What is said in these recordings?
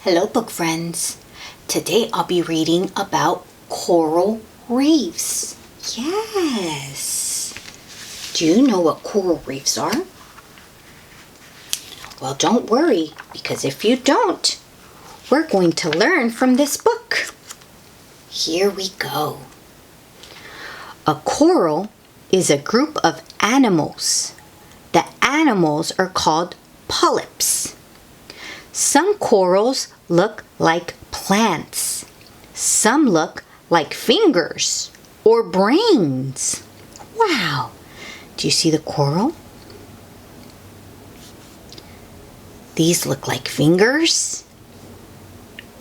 Hello, book friends. Today I'll be reading about coral reefs. Yes. Do you know what coral reefs are? Well, don't worry, because if you don't, we're going to learn from this book. Here we go. A coral is a group of animals. The animals are called polyps. Some corals look like plants. Some look like fingers or brains. Wow! Do you see the coral? These look like fingers.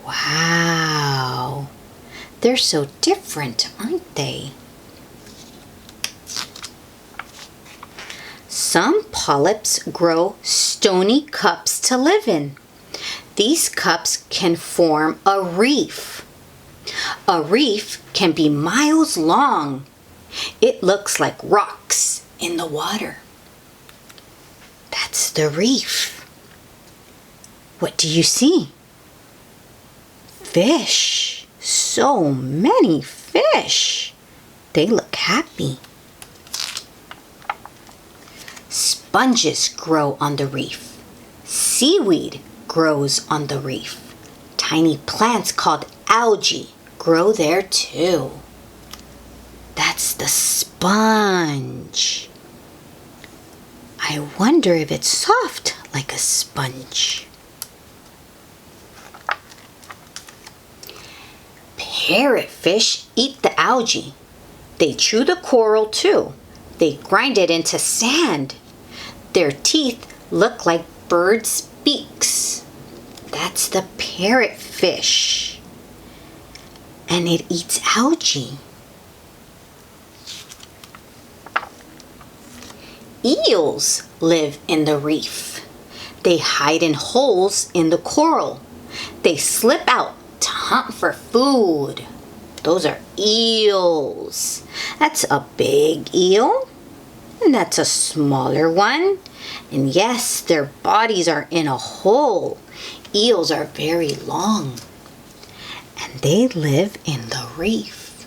Wow! They're so different, aren't they? Some polyps grow stony cups to live in. These cups can form a reef. A reef can be miles long. It looks like rocks in the water. That's the reef. What do you see? Fish. So many fish. They look happy. Sponges grow on the reef. Seaweed grows on the reef. Tiny plants called algae grow there too. That's the sponge. I wonder if it's soft like a sponge. Parrotfish eat the algae. They chew the coral too. They grind it into sand. Their teeth look like birds' beaks. That's the parrotfish. And it eats algae. Eels live in the reef. They hide in holes in the coral. They slip out to hunt for food. Those are eels. That's a big eel. And that's a smaller one. And yes, their bodies are in a hole. Eels are very long. And they live in the reef.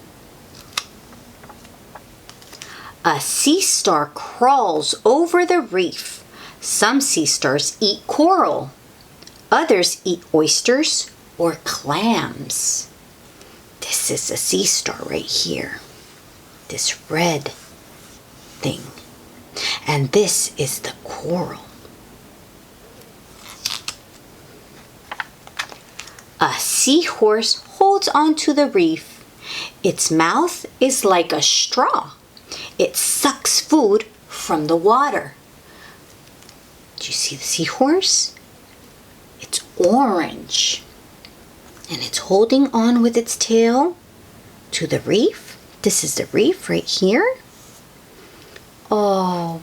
A sea star crawls over the reef. Some sea stars eat coral. Others eat oysters or clams. This is a sea star right here. This red thing. And this is the coral. A seahorse holds onto the reef. Its mouth is like a straw. It sucks food from the water. Do you see the seahorse? It's orange. And it's holding on with its tail to the reef. This is the reef right here. Oh,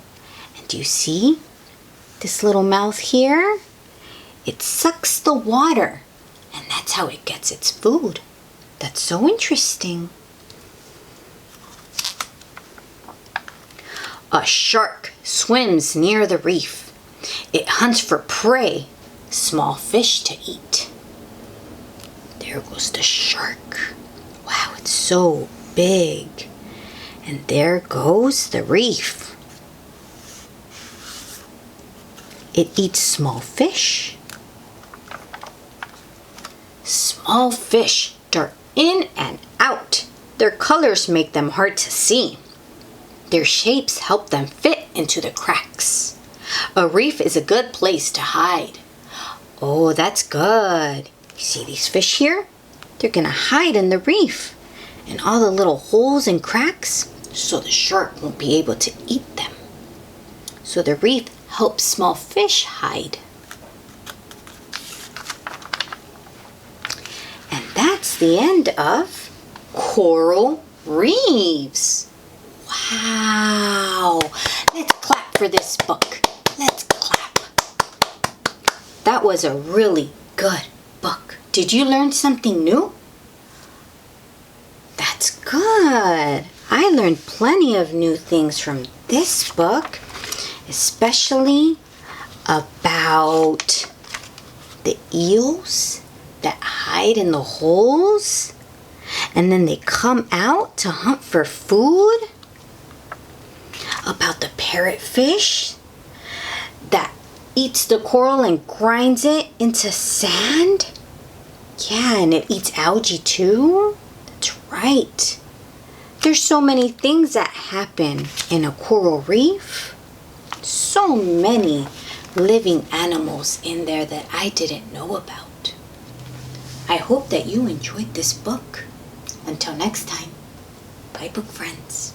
and do you see this little mouth here? It sucks the water, and that's how it gets its food. That's so interesting. A shark swims near the reef. It hunts for prey, small fish to eat. There goes the shark. Wow, it's so big. And there goes the reef. It eats small fish. Small fish dart in and out. Their colors make them hard to see. Their shapes help them fit into the cracks. A reef is a good place to hide. Oh, that's good. You see these fish here? They're gonna hide in the reef. And all the little holes and cracks, so the shark won't be able to eat them. So the reef helps small fish hide. And that's the end of coral reefs. Wow! Let's clap for this book. Let's clap. That was a really good book. Did you learn something new? That's good. I learned plenty of new things from this book, especially about the eels that hide in the holes and then they come out to hunt for food? About the parrotfish that eats the coral and grinds it into sand? Yeah, and it eats algae too? That's right. There's so many things that happen in a coral reef. So many living animals in there that I didn't know about. I hope that you enjoyed this book. Until next time, bye book friends.